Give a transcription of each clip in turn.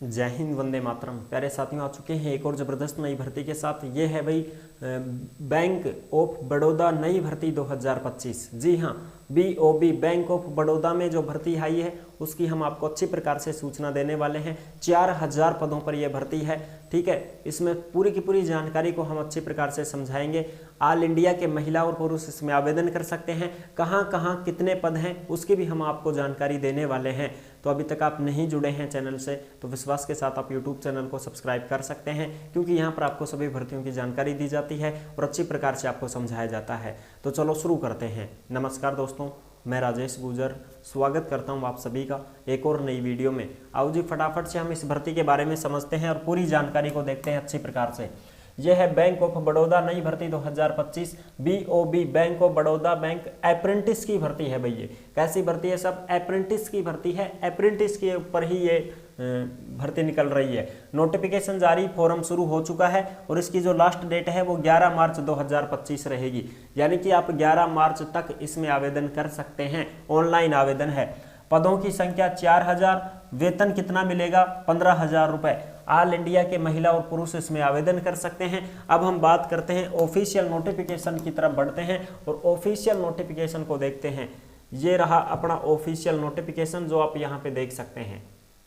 जय हिंद, वंदे मातरम। प्यारे साथियों, आ चुके हैं एक और ज़बरदस्त नई भर्ती के साथ। ये है भाई बैंक ऑफ बड़ौदा नई भर्ती 2025। जी हाँ, BOB बैंक ऑफ बड़ौदा में जो भर्ती आई है उसकी हम आपको अच्छी प्रकार से सूचना देने वाले हैं। 4000 पदों पर यह भर्ती है। ठीक है, इसमें पूरी की पूरी जानकारी को हम अच्छी प्रकार से समझाएंगे। ऑल इंडिया के महिला और पुरुष इसमें आवेदन कर सकते हैं। कहाँ कहाँ कितने पद हैं उसकी भी हम आपको जानकारी देने वाले हैं। तो अभी तक आप नहीं जुड़े हैं चैनल से तो विश्वास के साथ आप यूट्यूब चैनल को सब्सक्राइब कर सकते हैं, क्योंकि यहाँ पर आपको सभी भर्तियों की जानकारी दी जाती है और अच्छी प्रकार से आपको समझाया जाता है। तो चलो शुरू करते हैं। नमस्कार दोस्तों, मैं राजेश गुजर स्वागत करता हूं आप सभी का एक और नई वीडियो में। आओ जी फटाफट से हम इस भर्ती के बारे में समझते हैं और पूरी जानकारी को देखते हैं अच्छी प्रकार से। यह है बैंक ऑफ बड़ौदा नई भर्ती 2025। BOB bank of Baroda bank apprentice की भर्ती है भैया। कैसी भर्ती है? सब अप्रेंटिस की भर्ती है। अप्रेंटिस के ऊपर ही ये भर्ती निकल रही है। नोटिफिकेशन जारी, फॉर्म शुरू हो चुका है और इसकी जो लास्ट डेट है वो 11 मार्च 2025 रहेगी। यानी कि आप 11 मार्च तक इसमें आवेदन कर सकते हैं। ऑनलाइन आवेदन है। पदों की संख्या 4000। वेतन कितना मिलेगा? 15,000 रुपए। ऑल इंडिया के महिला और पुरुष इसमें आवेदन कर सकते हैं। अब हम बात करते हैं ऑफिशियल नोटिफिकेशन की तरफ बढ़ते हैं और ऑफिशियल नोटिफिकेशन को देखते हैं। ये रहा अपना ऑफिशियल नोटिफिकेशन जो आप यहाँ पे देख सकते हैं।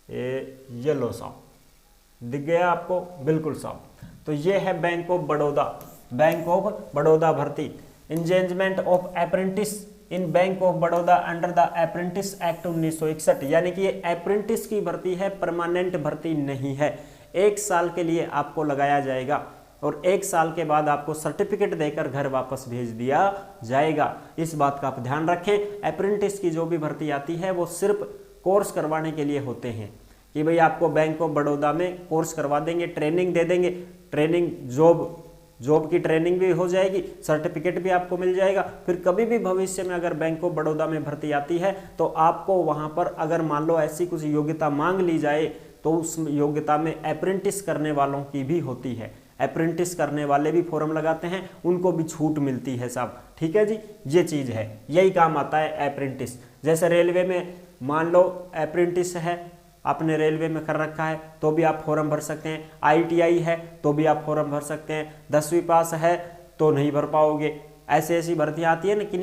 ये लो साहब, दिख गया आपको? बिल्कुल साहब। तो ये है bank of Baroda, bank of Baroda भर्ती। Engagement of apprentice in bank of Baroda under the apprentice act 1961। यानी कि ये अप्रेंटिस की भर्ती है, परमानेंट भर्ती नहीं है। 1 साल के लिए आपको लगाया जाएगा और 1 साल के बाद आपको सर्टिफिकेट देकर घर वापस भेज दिया जाएगा। इस बात का आप ध्यान रखें। अप्रेंटिस की जो भी भर्ती आती है वो सिर्फ कोर्स करवाने के लिए होते हैं कि भाई आपको बैंक ऑफ बड़ौदा में कोर्स करवा देंगे, ट्रेनिंग दे देंगे। ट्रेनिंग जॉब की ट्रेनिंग भी हो जाएगी, सर्टिफिकेट भी आपको मिल जाएगा। फिर कभी भी भविष्य में अगर बैंक ऑफ बड़ौदा में भर्ती आती है तो आपको वहां पर अगर मान लो ऐसी कुछ योग्यता मांग ली जाए तो उस योग्यता में अप्रेंटिस करने वालों की भी होती है। अप्रेंटिस करने वाले भी फॉर्म लगाते हैं, उनको भी छूट मिलती है साहब। ठीक है जी, ये चीज़ है, यही काम आता है अप्रेंटिस। जैसे रेलवे में मान लो अप्रेंटिस है, आपने रेलवे में कर रखा है तो भी आप फॉर्म भर सकते हैं। ITI है तो भी आप फॉर्म भर सकते हैं। 10वीं पास है तो नहीं भर पाओगे। ऐसी भर्तियाँ आती है ना कि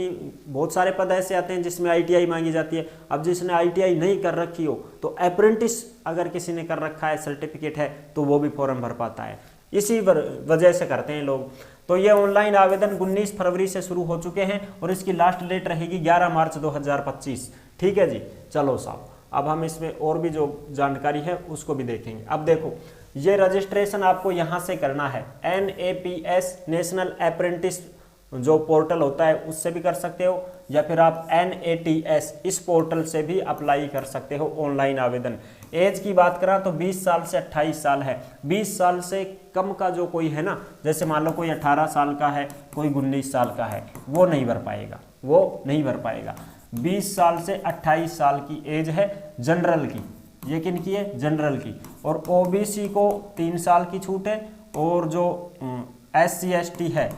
बहुत सारे पद ऐसे आते हैं जिसमें ITI मांगी जाती है। अब जिसने ITI नहीं कर रखी हो तो अप्रेंटिस अगर किसी ने कर रखा है, सर्टिफिकेट है, तो वो भी फॉर्म भर पाता है। इसी वजह से करते हैं लोग। तो ये ऑनलाइन आवेदन 19 फरवरी से शुरू हो चुके हैं और इसकी लास्ट डेट रहेगी 11 मार्च 2025। ठीक है जी, चलो साहब अब हम इसमें और भी जो जानकारी है उसको भी देखेंगे। अब देखो, ये रजिस्ट्रेशन आपको यहाँ से करना है। NAPS नेशनल अप्रेंटिस जो पोर्टल होता है उससे भी कर सकते हो, या फिर आप NATS इस पोर्टल से भी अप्लाई कर सकते हो ऑनलाइन आवेदन। एज की बात करा तो 20 साल से 28 साल है। 20 साल से कम का जो कोई है ना, जैसे मान लो कोई 18 साल का है, कोई 19 साल का है, वो नहीं भर पाएगा, वो नहीं भर पाएगा। 20 साल से 28 साल की एज है जनरल की। ये किन की है? जनरल की। और OBC को 3 साल की छूट है और जो SC ST है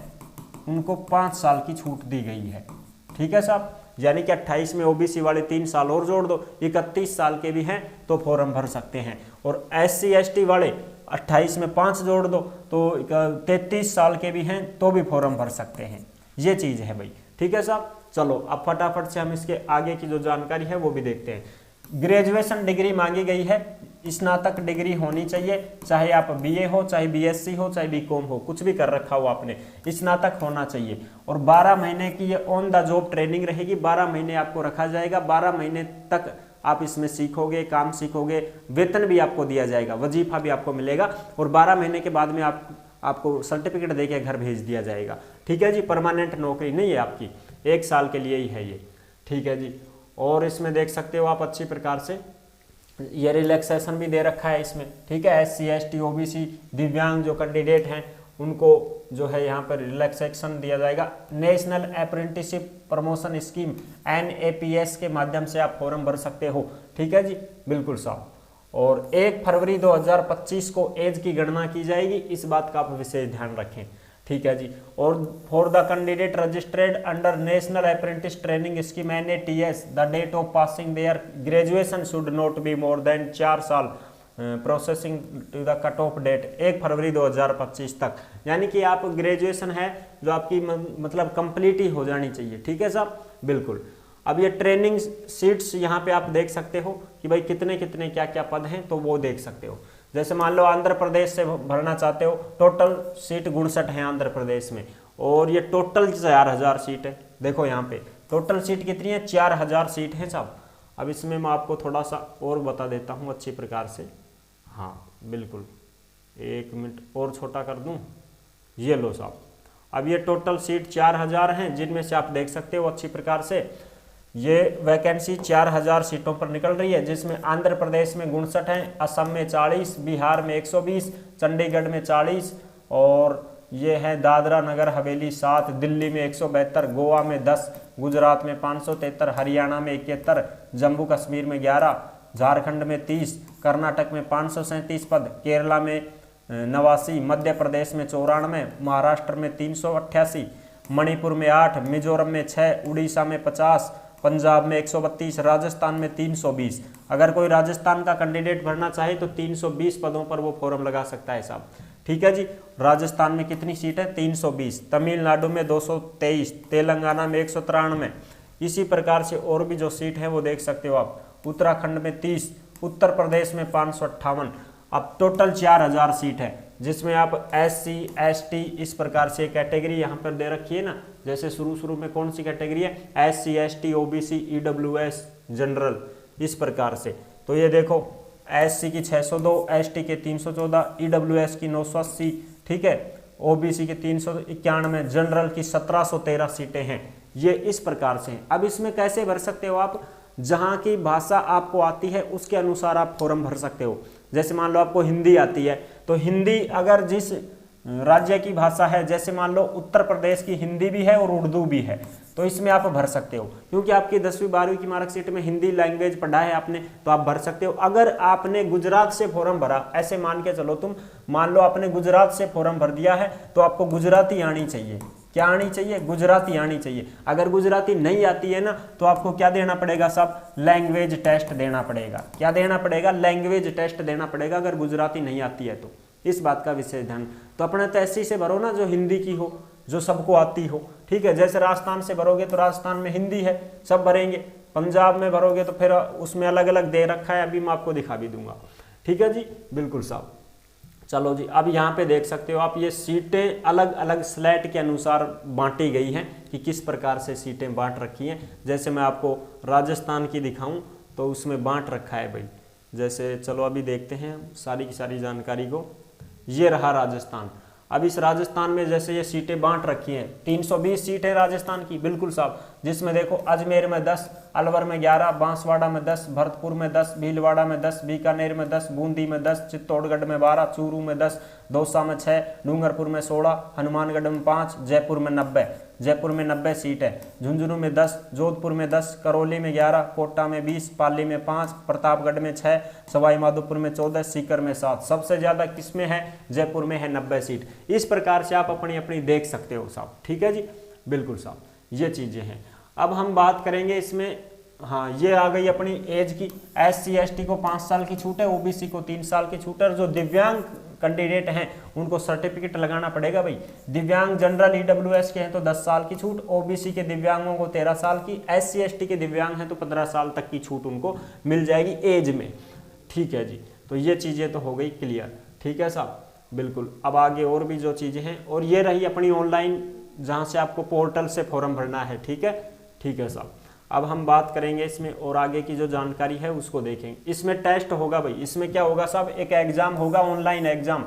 उनको 5 साल की छूट दी गई है। ठीक है साहब, यानी कि 28 में OBC वाले 3 साल और जोड़ दो, 31 साल के भी हैं तो फॉर्म भर सकते हैं। और SC ST वाले 28 में 5 जोड़ दो तो 33 साल के भी हैं तो भी फॉर्म भर सकते हैं। ये चीज़ है भाई। ठीक है साहब, चलो अब फटाफट से हम इसके आगे की जो जानकारी है वो भी देखते हैं। ग्रेजुएशन डिग्री मांगी गई है, स्नातक डिग्री होनी चाहिए, चाहे आप BA हो, चाहे BSc हो, चाहे BCom हो, कुछ भी कर रखा हो आपने, स्नातक होना चाहिए। और 12 महीने की ये ऑन द जॉब ट्रेनिंग रहेगी। 12 महीने आपको रखा जाएगा। 12 महीने तक आप इसमें सीखोगे, काम सीखोगे, वेतन भी आपको दिया जाएगा, वजीफा भी आपको मिलेगा और 12 महीने के बाद में आपको सर्टिफिकेट देके घर भेज दिया जाएगा। ठीक है जी, परमानेंट नौकरी नहीं है आपकी, 1 साल के लिए ही है ये। ठीक है जी, और इसमें देख सकते हो आप अच्छी प्रकार से ये रिलैक्सेशन भी दे रखा है इसमें। ठीक है, SC ST OBC दिव्यांग जो कैंडिडेट हैं उनको जो है यहाँ पर रिलैक्सेशन दिया जाएगा। National apprenticeship promotion scheme NAPS के माध्यम से आप फॉर्म भर सकते हो। ठीक है जी, बिल्कुल साहब। और 1 फरवरी 2025 को एज की गणना की जाएगी, इस बात का आप विशेष ध्यान रखें। ठीक है जी। और for the candidate registered under national apprentice training scheme NATS the date of passing their graduation should not be more than 4 साल processing to the cut off date 1 फरवरी 2025 तक, यानी कि आप ग्रेजुएशन है जो आपकी मतलब कंप्लीट ही हो जानी चाहिए। ठीक है साहब, बिल्कुल। अब ये ट्रेनिंग सीट्स यहाँ पे आप देख सकते हो कि भाई कितने कितने क्या क्या पद हैं, तो वो देख सकते हो। जैसे मान लो आंध्र प्रदेश से भरना चाहते हो, टोटल सीट 59 है आंध्र प्रदेश में, और ये टोटल 4000 सीट है। देखो यहाँ पे टोटल सीट कितनी है, 4000 सीट है साहब। अब इसमें मैं आपको थोड़ा सा और बता देता हूँ अच्छी प्रकार से। हाँ बिल्कुल, 1 मिनट और छोटा कर दूँ, ये लो साहब। अब ये टोटल सीट 4000 हैं, जिनमें से आप देख सकते हो अच्छी प्रकार से ये वैकेंसी 4000 सीटों पर निकल रही है, जिसमें आंध्र प्रदेश में 59 हैं, असम में 40, बिहार में 120, चंडीगढ़ में 40, और ये है दादरा नगर हवेली 7, दिल्ली में 172, गोवा में 10, गुजरात में 573, हरियाणा में 71, जम्मू कश्मीर में 11, झारखंड में 30, कर्नाटक में 537 पद, केरला में 89, मध्य प्रदेश में 94, महाराष्ट्र में 388, मणिपुर में 8, मिजोरम में 6, उड़ीसा में 50, पंजाब में 132, राजस्थान में 320। अगर कोई राजस्थान का कैंडिडेट भरना चाहे तो 320 पदों पर वो फॉर्म लगा सकता है साहब। ठीक है जी, राजस्थान में कितनी सीट है, 320, तमिलनाडु में 223, तेलंगाना में 193, इसी प्रकार से और भी जो सीट है वो देख सकते हो आप। उत्तराखंड में 30, उत्तर प्रदेश में 558। अब टोटल 4000 सीट है, जिसमें आप SC ST इस प्रकार से कैटेगरी यहाँ पर दे रखी है ना। जैसे शुरू में कौन सी कैटेगरी है, SC ST OBC EWS general, इस प्रकार से। तो ये देखो SC की 602, ST के 314, EWS की 980, ठीक है, OBC की 391, जनरल की 1713 सीटें हैं। ये इस प्रकार से हैं। अब इसमें कैसे भर सकते हो आप, जहाँ की भाषा आपको आती है उसके अनुसार आप फॉर्म भर सकते हो। जैसे मान लो आपको हिंदी आती है, तो हिंदी अगर जिस राज्य की भाषा है, जैसे मान लो उत्तर प्रदेश की हिंदी भी है और उर्दू भी है, तो इसमें आप भर सकते हो, क्योंकि आपकी 10वीं 12वीं की मार्कशीट में हिंदी लैंग्वेज पढ़ा है आपने, तो आप भर सकते हो। अगर आपने गुजरात से फॉर्म भरा, ऐसे मान के चलो तुम, मान लो आपने गुजरात से फॉर्म भर दिया है, तो आपको गुजराती आनी चाहिए। क्या आनी चाहिए, गुजराती आनी चाहिए। अगर गुजराती नहीं आती है ना, तो आपको क्या देना पड़ेगा साहब, लैंग्वेज टेस्ट देना पड़ेगा। क्या देना पड़ेगा, लैंग्वेज टेस्ट देना पड़ेगा, अगर गुजराती नहीं आती है तो। इस बात का विशेष ध्यान। तो अपने तो ऐसी से भरो ना जो हिंदी की हो, जो सबको आती हो। ठीक है, जैसे राजस्थान से भरोगे तो राजस्थान में हिंदी है, सब भरेंगे। पंजाब में भरोगे तो फिर उसमें अलग अलग दे रखा है, अभी मैं आपको दिखा भी दूंगा। ठीक है जी, बिल्कुल साहब। चलो जी, अब यहाँ पे देख सकते हो आप, ये सीटें अलग अलग स्लैट के अनुसार बांटी गई हैं कि किस प्रकार से सीटें बांट रखी हैं। जैसे मैं आपको राजस्थान की दिखाऊं तो उसमें बांट रखा है भाई। जैसे चलो अभी देखते हैं सारी की सारी जानकारी को। ये रहा राजस्थान। अब इस राजस्थान में जैसे ये सीटें बांट रखी हैं, 320 सीट है राजस्थान की, बिल्कुल साहब। जिसमें देखो अजमेर में 10, अलवर में 11, बांसवाड़ा में 10, भरतपुर में 10, भीलवाड़ा में 10, बीकानेर में 10, बूंदी में 10, चित्तौड़गढ़ में 12, चूरू में 10, दौसा में 6, डूंगरपुर में 16, हनुमानगढ़ में 5, जयपुर में 90, जयपुर में 90 सीट है, झुंझुनू में 10, जोधपुर में 10, करौली में 11, कोटा में 20, पाली में 5, प्रतापगढ़ में 6, सवाई माधोपुर में 14, सीकर में 7। सबसे ज्यादा किसमें है, जयपुर में है 90 सीट। इस प्रकार से आप अपनी अपनी देख सकते हो साहब। ठीक है जी, बिल्कुल साहब, ये चीजें हैं। अब हम बात करेंगे इसमें, हाँ ये आ गई अपनी एज की। SC ST को 5 साल की छूट है, OBC को 3 साल की छूट है, और जो दिव्यांग कैंडिडेट हैं उनको सर्टिफिकेट लगाना पड़ेगा भाई। दिव्यांग जनरल EWS के हैं तो 10 साल की छूट, OBC के दिव्यांगों को 13 साल की, SC ST के दिव्यांग हैं तो 15 साल तक की छूट उनको मिल जाएगी एज में। ठीक है जी, तो ये चीजें तो हो गई क्लियर। ठीक है साहब, बिल्कुल। अब आगे और भी जो चीजें हैं, और ये रही अपनी ऑनलाइन जहां से आपको पोर्टल से फॉर्म भरना है। ठीक है, ठीक है साहब। अब हम बात करेंगे इसमें और आगे की जो जानकारी है उसको देखेंगे। इसमें टेस्ट होगा भाई। इसमें क्या होगा साहब, एक एग्जाम होगा, ऑनलाइन एग्जाम,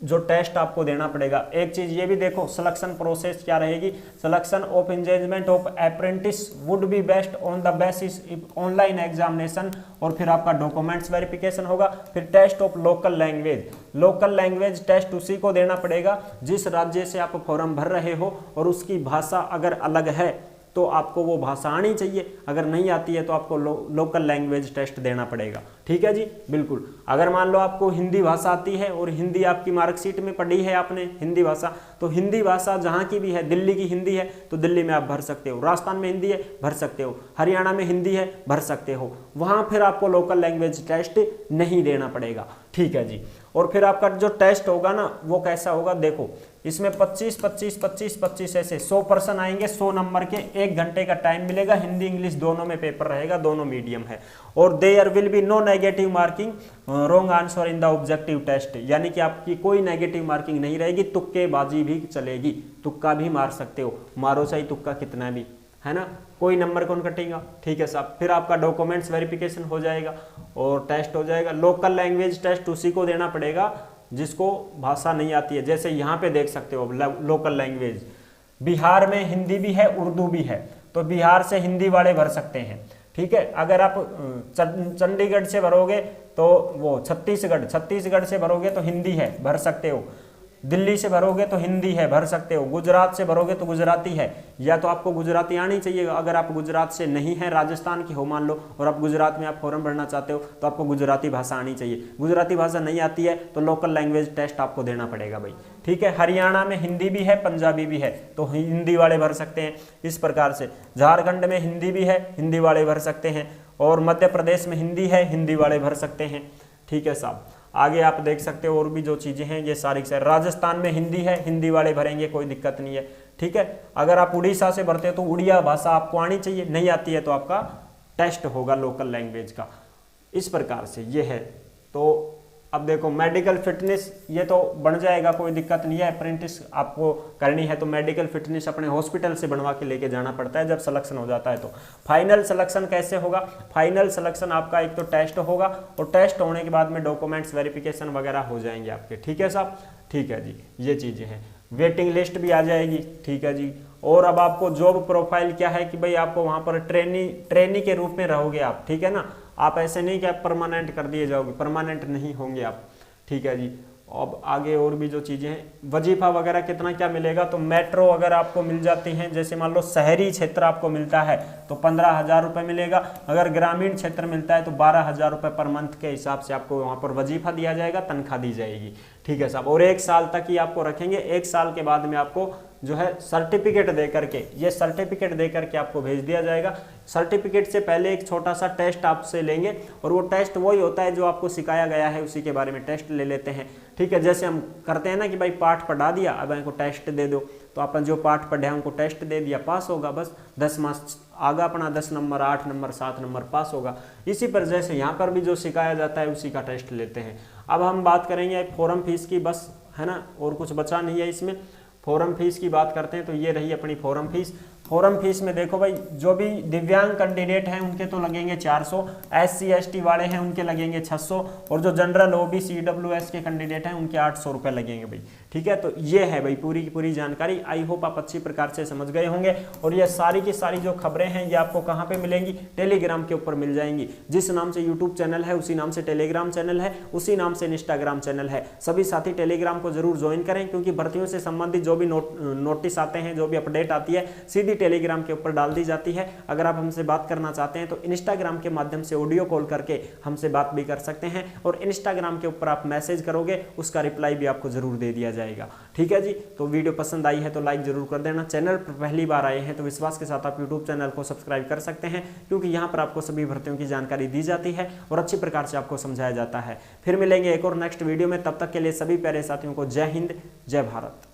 जो टेस्ट आपको देना पड़ेगा। एक चीज ये भी देखो, सिलेक्शन प्रोसेस क्या रहेगी, selection of engagement of apprentice would be based on the basis online examination, और फिर आपका डॉक्यूमेंट्स वेरिफिकेशन होगा, फिर test of local language. Local language test उसी को देना पड़ेगा जिस राज्य से आप फॉर्म भर रहे हो, और उसकी भाषा अगर अलग है तो आपको वो भाषा आनी चाहिए। अगर नहीं आती है तो आपको लोकल लैंग्वेज टेस्ट देना पड़ेगा। ठीक है जी, बिल्कुल। अगर मान लो आपको हिंदी भाषा आती है और हिंदी आपकी मार्कशीट में पढ़ी है आपने हिंदी भाषा, तो हिंदी भाषा जहाँ की भी है, दिल्ली की हिंदी है तो दिल्ली में आप भर सकते हो, राजस्थान में हिंदी है भर सकते हो, हरियाणा में हिंदी है भर सकते हो, वहाँ फिर आपको लोकल लैंग्वेज टेस्ट नहीं देना पड़ेगा। ठीक है जी। और फिर आपका जो टेस्ट होगा ना वो कैसा होगा, देखो इसमें 25 25 25 25 ऐसे 100 पर्सन आएंगे, 100 नंबर के, 1 घंटे का टाइम मिलेगा, हिंदी इंग्लिश दोनों में पेपर रहेगा, दोनों मीडियम है। और there will be no negative marking wrong answer in the objective test, यानी कि आपकी कोई नेगेटिव मार्किंग नहीं रहेगी, तुक्केबाजी भी चलेगी, तुक्का भी मार सकते हो, मारो चाहे तुक्का कितना भी, है ना, कोई नंबर कौन कटेगा। ठीक है साहब। फिर आपका डॉक्यूमेंट्स वेरिफिकेशन हो जाएगा और टेस्ट हो जाएगा। लोकल लैंग्वेज टेस्ट उसी को देना पड़ेगा जिसको भाषा नहीं आती है, जैसे यहाँ पे देख सकते हो लोकल लैंग्वेज, बिहार में हिंदी भी है उर्दू भी है, तो बिहार से हिंदी वाले भर सकते हैं। ठीक है। अगर आप चंडीगढ़ से भरोगे तो वो छत्तीसगढ़ से भरोगे तो हिंदी है भर सकते हो, दिल्ली से भरोगे तो हिंदी है भर सकते हो, गुजरात से भरोगे तो गुजराती है, या तो आपको गुजराती आनी चाहिए। अगर आप गुजरात से नहीं है, राजस्थान की हो मान लो, और आप गुजरात में आप फॉर्म भरना चाहते हो तो आपको गुजराती भाषा आनी चाहिए। गुजराती भाषा नहीं आती है तो लोकल लैंग्वेज टेस्ट आपको देना पड़ेगा भाई। ठीक है। हरियाणा में हिंदी भी है पंजाबी भी है तो हिंदी वाले भर सकते हैं। इस प्रकार से झारखंड में हिंदी भी है, हिंदी वाले भर सकते हैं, और मध्य प्रदेश में हिंदी है, हिंदी वाले भर सकते हैं। ठीक है साहब। आगे आप देख सकते हो और भी जो चीज़ें हैं ये सारी से, राजस्थान में हिंदी है, हिंदी वाले भरेंगे, कोई दिक्कत नहीं है। ठीक है। अगर आप उड़ीसा से भरते हो तो उड़िया भाषा आपको आनी चाहिए, नहीं आती है तो आपका टेस्ट होगा लोकल लैंग्वेज का। इस प्रकार से ये है। तो अब देखो मेडिकल फिटनेस ये तो बन जाएगा, कोई दिक्कत नहीं है। अप्रेंटिस आपको करनी है तो मेडिकल फिटनेस अपने हॉस्पिटल से बनवा के लेके जाना पड़ता है जब सिलेक्शन हो जाता है। तो फाइनल सिलेक्शन कैसे होगा, फाइनल सिलेक्शन आपका एक तो टेस्ट होगा, और टेस्ट होने के बाद में डॉक्यूमेंट्स वेरिफिकेशन वगैरह हो जाएंगे आपके। ठीक है साहब। ठीक है जी, ये चीज़ें हैं। वेटिंग लिस्ट भी आ जाएगी। ठीक है जी। और अब आपको जॉब प्रोफाइल क्या है कि भाई आपको वहाँ पर ट्रेनी के रूप में रहोगे आप। ठीक है ना, आप ऐसे नहीं कि आप परमानेंट कर दिए जाओगे, परमानेंट नहीं होंगे आप। ठीक है जी। अब आगे और भी जो चीज़ें हैं, वजीफा वगैरह कितना क्या मिलेगा, तो मेट्रो अगर आपको मिल जाती हैं, जैसे मान लो शहरी क्षेत्र आपको मिलता है तो 15,000 रुपये मिलेगा, अगर ग्रामीण क्षेत्र मिलता है तो 12,000 रुपये पर मंथ के हिसाब से आपको वहाँ पर वजीफा दिया जाएगा, तनख्वाह दी जाएगी। ठीक है साहब। और 1 साल तक ही आपको रखेंगे, 1 साल के बाद में आपको जो है सर्टिफिकेट दे करके, ये सर्टिफिकेट दे करके आपको भेज दिया जाएगा। सर्टिफिकेट से पहले एक छोटा सा टेस्ट आपसे लेंगे, और वो टेस्ट वही होता है जो आपको सिखाया गया है उसी के बारे में टेस्ट ले लेते हैं। ठीक है। जैसे हम करते हैं ना कि भाई पाठ पढ़ा दिया, अब इनको टेस्ट दे दो, तो अपन जो पाठ पढ़े हैं उनको टेस्ट दे दिया, पास होगा बस, 10 मार्क्स आगा अपना, 10 नंबर 8 नंबर 7 नंबर पास होगा। इसी पर जैसे यहाँ पर भी जो सिखाया जाता है उसी का टेस्ट लेते हैं। अब हम बात करेंगे फॉर्म फीस की, बस है ना, और कुछ बचा नहीं है इसमें। फॉर्म फीस की बात करते हैं तो ये रही अपनी फॉर्म फीस। फॉर्म फीस में देखो भाई, जो भी दिव्यांग कैंडिडेट हैं उनके तो लगेंगे 400, SC ST वाले हैं उनके लगेंगे 600, और जो जनरल OBC EWS के कैंडिडेट हैं उनके 800 रुपये लगेंगे भाई। ठीक है। तो ये है भाई पूरी की पूरी जानकारी। आई होप आप अच्छी प्रकार से समझ गए होंगे। और ये सारी की सारी जो खबरें हैं ये आपको कहाँ पे मिलेंगी, टेलीग्राम के ऊपर मिल जाएंगी। जिस नाम से यूट्यूब चैनल है उसी नाम से टेलीग्राम चैनल है, उसी नाम से इंस्टाग्राम चैनल है। सभी साथी टेलीग्राम को जरूर ज्वाइन करें, क्योंकि भर्तियों से संबंधित जो भी नोटिस आते हैं, जो भी अपडेट आती है, सीधी टेलीग्राम के ऊपर डाल दी जाती है। अगर आप हमसे बात करना चाहते हैं तो इंस्टाग्राम के माध्यम से ऑडियो कॉल करके हमसे बात भी कर सकते हैं, और इंस्टाग्राम के ऊपर आप मैसेज करोगे उसका रिप्लाई भी आपको जरूर दे दिया जाएगा। ठीक है जी। तो वीडियो पसंद आई है तो लाइक जरूर कर देना। चैनल पर पहली बार आए हैं तो विश्वास के साथ आप यूट्यूब चैनल को सब्सक्राइब कर सकते हैं, क्योंकि यहाँ पर आपको सभी भर्तियों की जानकारी दी जाती है और अच्छी प्रकार से आपको समझाया जाता है। फिर मिलेंगे एक और नेक्स्ट वीडियो में, तब तक के लिए सभी प्यारे साथियों को जय हिंद, जय भारत।